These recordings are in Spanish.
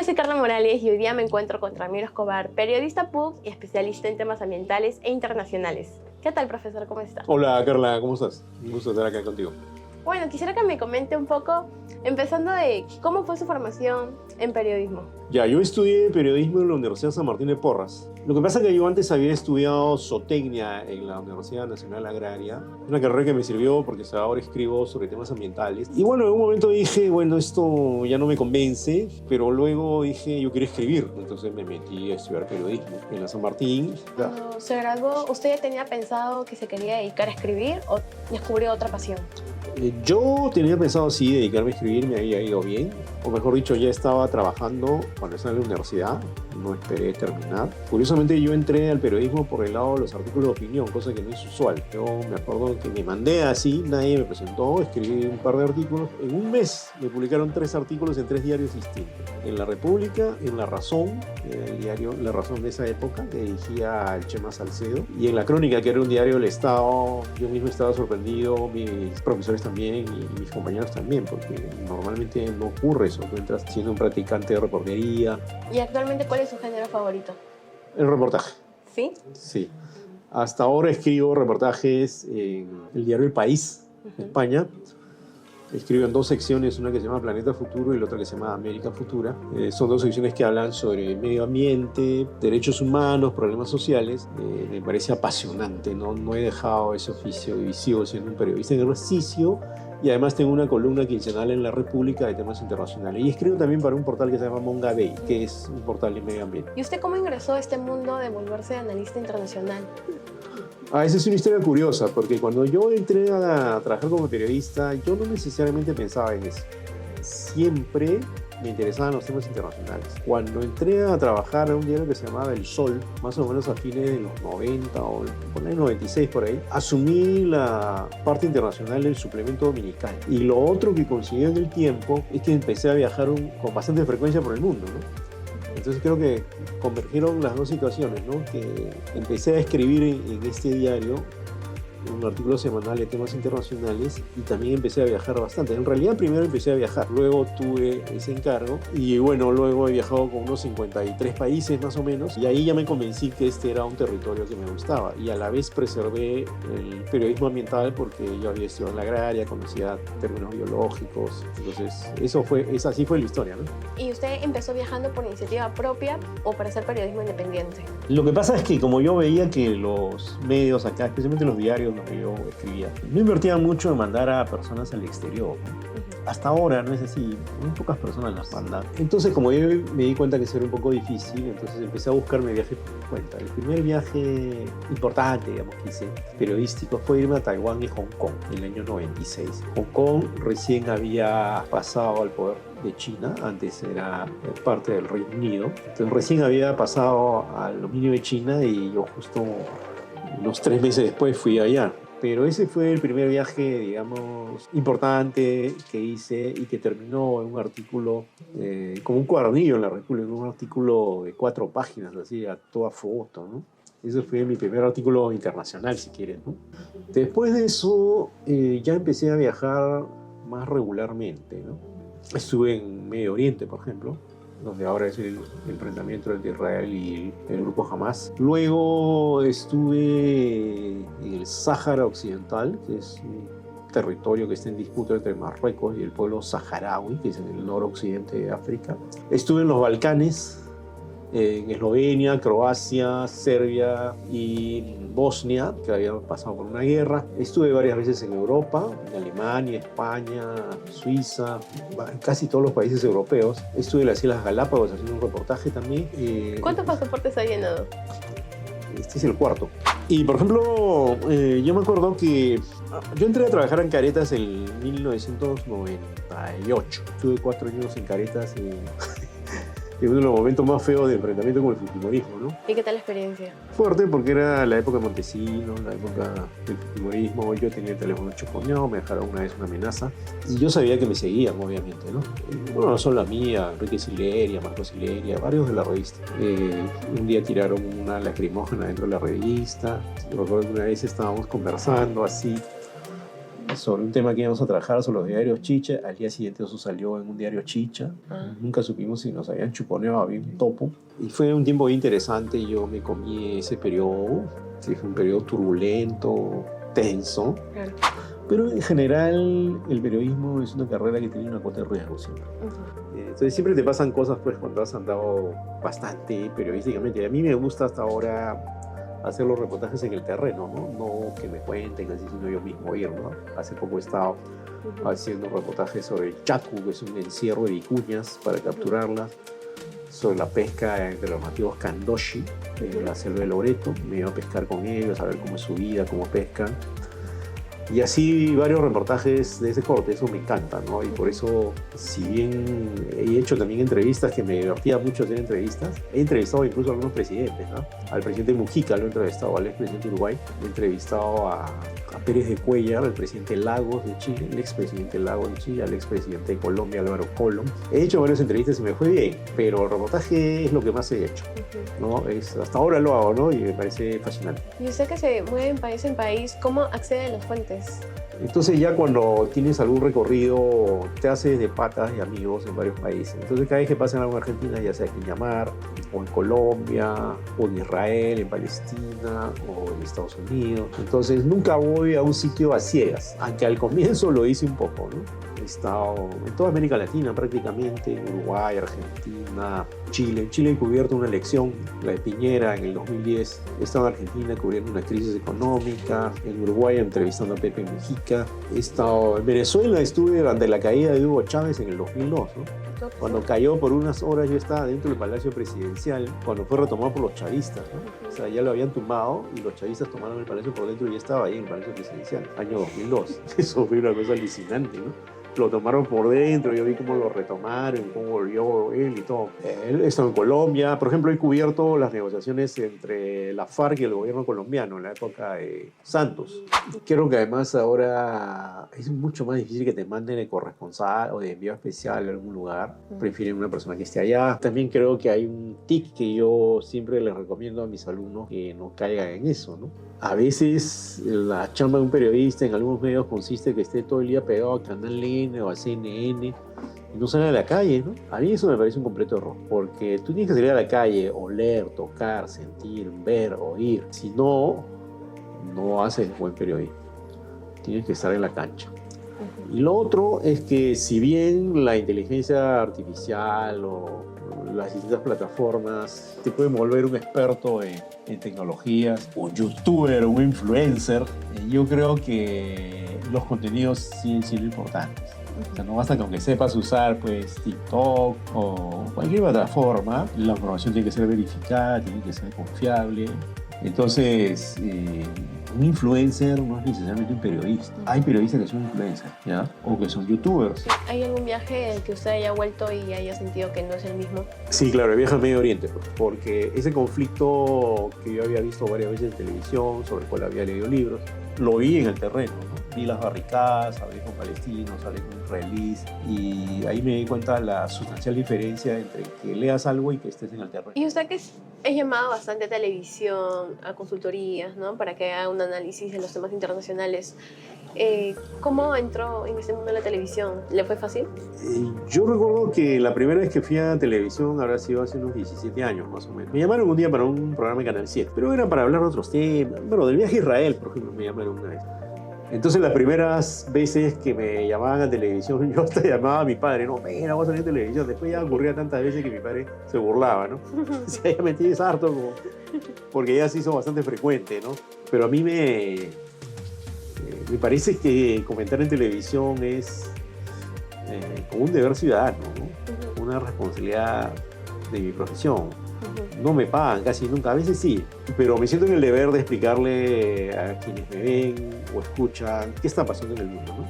soy Carla Morales y hoy día me encuentro con Ramiro Escobar, periodista PUC y especialista en temas ambientales e internacionales. ¿Qué tal, profesor? ¿Cómo está? Hola, Carla, ¿cómo estás? Un gusto estar acá contigo. Bueno, quisiera que me comente un poco, empezando de cómo fue su formación en periodismo. Yo estudié periodismo en la Universidad San Martín de Porras. Lo que pasa es que yo antes había estudiado zootecnia en la Universidad Nacional Agraria, una carrera que me sirvió porque ahora escribo sobre temas ambientales. Y bueno, en un momento dije, bueno, esto ya no me convence, pero luego dije, yo quiero escribir. Entonces me metí a estudiar periodismo en la San Martín. Cuando se graduó, ¿usted ya tenía pensado que se quería dedicar a escribir o descubrió otra pasión? Yo tenía pensado sí dedicarme a escribir, me había ido bien, o mejor dicho, ya estaba trabajando cuando estaba en la universidad, no esperé terminar. Curiosamente yo entré al periodismo por el lado de los artículos de opinión, cosa que no es usual. Yo me acuerdo que me mandé así, nadie me presentó, escribí un par de artículos. En un mes me publicaron 3 artículos en 3 diarios distintos. En La República, en La Razón, el diario La Razón de esa época, que dirigía al Chema Salcedo, y en La Crónica, que era un diario del Estado. Yo mismo estaba sorprendido, mis profesores también y mis compañeros también, porque normalmente no ocurre eso. Tú entras siendo un practicante de reportería. ¿Y actualmente cuál es su género favorito? El reportaje. ¿Sí? Sí. Hasta ahora escribo reportajes en el diario El País, España. Escribo en 2 secciones, una que se llama Planeta Futuro y la otra que se llama América Futura. Son 2 secciones que hablan sobre medio ambiente, derechos humanos, problemas sociales. Me parece apasionante, no he dejado ese oficio y sigo siendo un periodista en ejercicio. Y además tengo una columna quincenal en La República de temas internacionales. Y escribo también para un portal que se llama Mongabay, que es un portal de medio ambiente. ¿Y usted cómo ingresó a este mundo de volverse analista internacional? Esa es una historia curiosa, porque cuando yo entré a trabajar como periodista, yo no necesariamente pensaba en eso. Siempre me interesaban los temas internacionales. Cuando entré a trabajar en un diario que se llamaba El Sol, más o menos a fines de los 90 o por ahí 96 por ahí, asumí la parte internacional del suplemento dominical. Y lo otro que conseguí en el tiempo es que empecé a viajar con bastante frecuencia por el mundo, ¿no? Entonces creo que convergieron las 2 situaciones, ¿no? Que empecé a escribir en este diario un artículo semanal de temas internacionales y también empecé a viajar bastante. En realidad primero empecé a viajar, luego tuve ese encargo y bueno, luego he viajado con unos 53 países más o menos y ahí ya me convencí que este era un territorio que me gustaba y a la vez preservé el periodismo ambiental porque yo había estudiado en la agraria, conocía términos biológicos, entonces así fue la historia, ¿no? ¿Y usted empezó viajando por iniciativa propia o para hacer periodismo independiente? Lo que pasa es que como yo veía que los medios acá, especialmente los diarios donde yo escribía, no invertían mucho en mandar a personas al exterior, ¿no? Hasta ahora no es así, muy pocas personas las mandan. Entonces como yo me di cuenta que eso era un poco difícil, entonces empecé a buscarme viajes por mi cuenta. El primer viaje importante, digamos, que hice periodístico fue irme a Taiwán y Hong Kong en el año 96. Hong Kong recién había pasado al poder de China, antes era parte del Reino Unido, entonces recién había pasado al dominio de China y yo justo unos 3 meses después fui allá. Pero ese fue el primer viaje, digamos, importante que hice y que terminó en un artículo, como un cuadernillo en La República, un artículo de 4 páginas, así, a toda foto, ¿no? Ese fue mi primer artículo internacional, si quieres, ¿no? Después de eso, ya empecé a viajar más regularmente, ¿no? Estuve en Medio Oriente, por ejemplo, donde ahora es el enfrentamiento entre Israel y el grupo Hamas. Luego estuve en el Sáhara Occidental, que es un territorio que está en disputa entre Marruecos y el pueblo saharaui, que es en el noroccidente de África. Estuve en los Balcanes, en Eslovenia, Croacia, Serbia y Bosnia, que habían pasado por una guerra. Estuve varias veces en Europa, en Alemania, España, Suiza, casi todos los países europeos. Estuve en las Islas Galápagos haciendo un reportaje también. ¿Cuántos pasaportes ha llenado? Este es el 4. Y por ejemplo, yo me acuerdo que yo entré a trabajar en Caretas en 1998. Estuve 4 años en Caretas en uno de los momentos más feos de enfrentamiento con el fujimorismo, ¿no? ¿Y qué tal la experiencia? Fuerte, porque era la época de Montesinos, la época del fujimorismo. Yo tenía el teléfono chuponeado, me dejaron una vez una amenaza y yo sabía que me seguían, obviamente, ¿no? Bueno, no solo a mí, a Enrique Sileria, Marco Sileria, varios de la revista. Un día tiraron una lacrimógena dentro de la revista. Recuerdo que una vez estábamos conversando así. sobre un tema que íbamos a trabajar sobre los diarios Chicha. Al día siguiente eso salió en un diario Chicha. Nunca supimos si nos habían chuponeado, había un topo. Y fue un tiempo interesante. Yo me comí ese periodo. Sí, fue un periodo turbulento, tenso. Claro. Pero en general el periodismo es una carrera que tiene una cuota de riesgo siempre. Entonces siempre te pasan cosas pues cuando has andado bastante periodísticamente. Y a mí me gusta hasta ahora hacer los reportajes en el terreno, ¿no? No que me cuenten así, sino yo mismo ir, ¿no? Hace poco he estado haciendo reportajes sobre el chacu, que es un encierro de vicuñas para capturarlas, sobre la pesca entre los nativos Kandoshi en la selva de Loreto. Me iba a pescar con ellos, a ver cómo es su vida, cómo pescan. Y así varios reportajes de ese corte, eso me encanta, ¿no? Y por eso, si bien he hecho también entrevistas, que me divertía mucho hacer entrevistas, he entrevistado incluso a algunos presidentes, ¿no? Al presidente Mujica lo he entrevistado, al expresidente de Uruguay, he entrevistado a Pérez de Cuellar, al presidente Lagos de Chile, el expresidente Lagos de Chile, al expresidente de Colombia, Álvaro Colom. He hecho varias entrevistas y me fue bien, pero el reportaje es lo que más he hecho, ¿no? Hasta ahora lo hago, ¿no? Y me parece fascinante. Y usted que se mueve en país, ¿cómo accede a las fuentes? Entonces ya cuando tienes algún recorrido, te haces de patas y amigos en varios países. Entonces cada vez que pasa en algo en Argentina, ya sea aquí en Myanmar, o en Colombia, o en Israel, en Palestina, o en Estados Unidos. Entonces nunca voy a un sitio a ciegas, aunque al comienzo lo hice un poco, ¿no? He estado en toda América Latina prácticamente, en Uruguay, Argentina, Chile. En Chile he cubierto una elección, la de Piñera, en el 2010. He estado en Argentina cubriendo una crisis económica. En Uruguay entrevistando a Pepe Mujica. He estado en Venezuela, estuve durante la caída de Hugo Chávez en el 2002, ¿no? Cuando cayó por unas horas, yo estaba dentro del Palacio Presidencial, cuando fue retomado por los chavistas, ¿no? O sea, ya lo habían tumbado y los chavistas tomaron el palacio por dentro y ya estaba ahí en el Palacio Presidencial, año 2002. Eso fue una cosa alucinante, ¿no? Lo tomaron por dentro, yo vi cómo lo retomaron, cómo volvió él y todo. Él estaba en Colombia, por ejemplo, he cubierto las negociaciones entre la FARC y el gobierno colombiano en la época de Santos. Creo que además ahora es mucho más difícil que te manden de corresponsal o de enviado especial a algún lugar. Prefieren una persona que esté allá. También creo que hay un tic que yo siempre les recomiendo a mis alumnos que no caigan en eso, ¿no? A veces la chamba de un periodista en algunos medios consiste en que esté todo el día pegado a Canal N o a CNN y no sale a la calle, ¿no? A mí eso me parece un completo error, porque tú tienes que salir a la calle, oler, tocar, sentir, ver, oír. Si no, no haces buen periodismo. Tienes que estar en la cancha. Y lo otro es que si bien la inteligencia artificial o las distintas plataformas te pueden volver un experto en tecnologías, un youtuber, un influencer, yo creo que los contenidos siguen siendo importantes. O sea, no basta con que sepas usar pues, TikTok o cualquier plataforma, la información tiene que ser verificada, tiene que ser confiable. Entonces, un influencer no es necesariamente un periodista. Hay periodistas que son influencers, ¿ya? O que son youtubers. ¿Hay algún viaje en el que usted haya vuelto y haya sentido que no es el mismo? Sí, claro, el viaje al Medio Oriente, porque ese conflicto que yo había visto varias veces en televisión, sobre el cual había leído libros, lo vi en el terreno, ¿no? Vi las barricadas, hablé con palestinos, hablé con israelíes, y ahí me di cuenta de la sustancial diferencia entre que leas algo y que estés en el terreno. Y usted que es llamado bastante a televisión, a consultorías, ¿no? Para que haga un análisis de los temas internacionales. ¿Cómo entró en este mundo de la televisión? ¿Le fue fácil? Yo recuerdo que la primera vez que fui a televisión habrá sido hace unos 17 años más o menos. Me llamaron un día para un programa de Canal 7, pero era para hablar de otros temas. Bueno, del viaje a Israel, por ejemplo, me llamaron una vez. Entonces las primeras veces que me llamaban a televisión, yo hasta llamaba a mi padre, no, mira, vamos a salir a televisión. Después ya ocurría tantas veces que mi padre se burlaba, ¿no? Decía, ya me tienes harto, porque ya se hizo bastante frecuente, ¿no? Pero a mí me parece que comentar en televisión es como un deber ciudadano, ¿no? Una responsabilidad de mi profesión. No me pagan casi nunca, a veces sí, pero me siento en el deber de explicarle a quienes me ven o escuchan qué está pasando en el mundo, ¿no?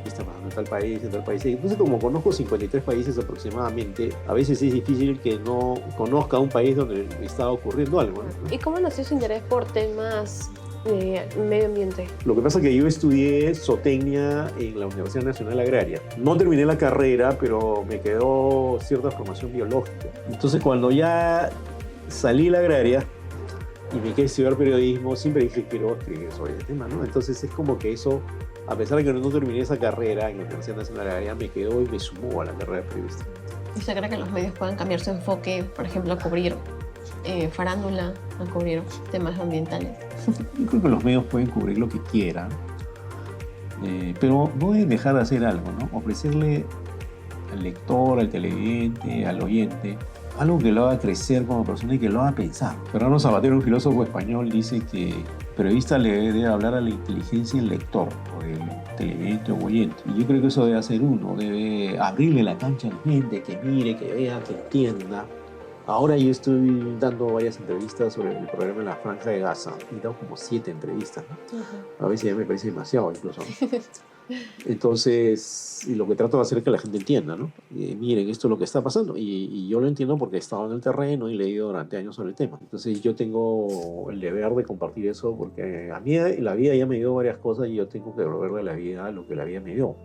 ¿Qué está pasando en tal país, en tal país? Entonces, como conozco 53 países aproximadamente, a veces es difícil que no conozca un país donde está ocurriendo algo, ¿no? ¿Y cómo nació su interés por temas de medio ambiente? Lo que pasa es que yo estudié zootecnia en la Universidad Nacional Agraria. No terminé la carrera, pero me quedó cierta formación biológica. Entonces, cuando ya salí de la agraria y me quedé a estudiar periodismo, siempre dije que quiero escribir sobre el tema, ¿no? Entonces es como que eso a pesar de que no terminé esa carrera en la Universidad Nacional Agraria, me quedó y me sumó a la carrera de periodista. ¿Y usted cree que los medios puedan cambiar su enfoque, por ejemplo, a cubrir farándula, a cubrir temas ambientales? Yo creo que los medios pueden cubrir lo que quieran, pero no deben dejar de hacer algo, ¿no? Ofrecerle al lector, al televidente, al oyente, algo que lo haga crecer como persona y que lo haga pensar. Fernando Sabater, un filósofo español, dice que el periodista le debe hablar a la inteligencia del lector, o del televidente o oyente. Y yo creo que eso debe hacer uno, debe abrirle la cancha a la gente, que mire, que vea, que entienda. Ahora yo estoy dando varias entrevistas sobre el problema de la Franja de Gaza. He dado como 7 entrevistas, ¿no? A veces ya me parece demasiado incluso, ¿no? Entonces, y lo que trato de hacer es que la gente entienda, ¿no? Miren, esto es lo que está pasando. Y yo lo entiendo porque he estado en el terreno y he leído durante años sobre el tema. Entonces yo tengo el deber de compartir eso porque a mí la vida ya me dio varias cosas y yo tengo que devolverle a la vida lo que la vida me dio,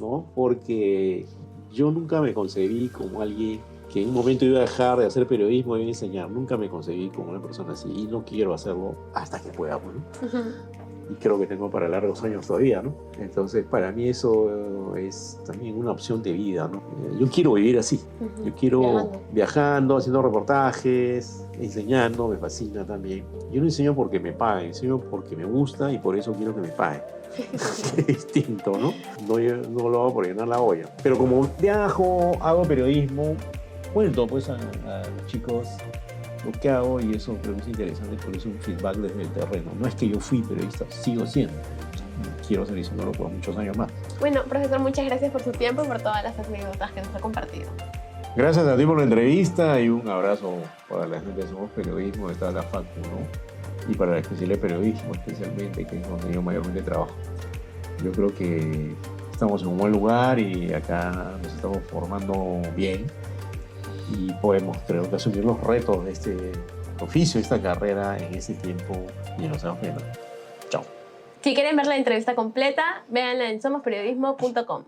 ¿no? Porque yo nunca me concebí como alguien que en un momento iba a dejar de hacer periodismo y iba a enseñar. Nunca me concebí como una persona así y no quiero hacerlo hasta que pueda, ¿no? Y creo que tengo para largos años todavía, ¿no? Entonces, para mí eso es también una opción de vida, ¿no? Yo quiero vivir así. Yo quiero viajando, haciendo reportajes, enseñando, me fascina también. Yo no enseño porque me paguen, enseño porque me gusta y por eso quiero que me paguen. Es distinto, ¿no? No lo hago por llenar la olla. Pero como viajo, hago periodismo, cuento pues a los chicos lo que hago y eso creo que es interesante porque es un feedback desde el terreno. No es que yo fui periodista, sigo siendo. Quiero seguir siéndolo por muchos años más. Bueno, profesor, muchas gracias por su tiempo y por todas las anécdotas que nos ha compartido. Gracias a ti por la entrevista y un abrazo para la gente de Somos Periodismo, de la Facu, ¿no? Y para la especialidad de periodismo especialmente, que es donde yo mayormente trabajo. Yo creo que estamos en un buen lugar y acá nos estamos formando bien. Y podemos, creo que, asumir los retos de este oficio, esta carrera en ese tiempo y en los años que vienen. Chao. Si quieren ver la entrevista completa, véanla en somosperiodismo.com.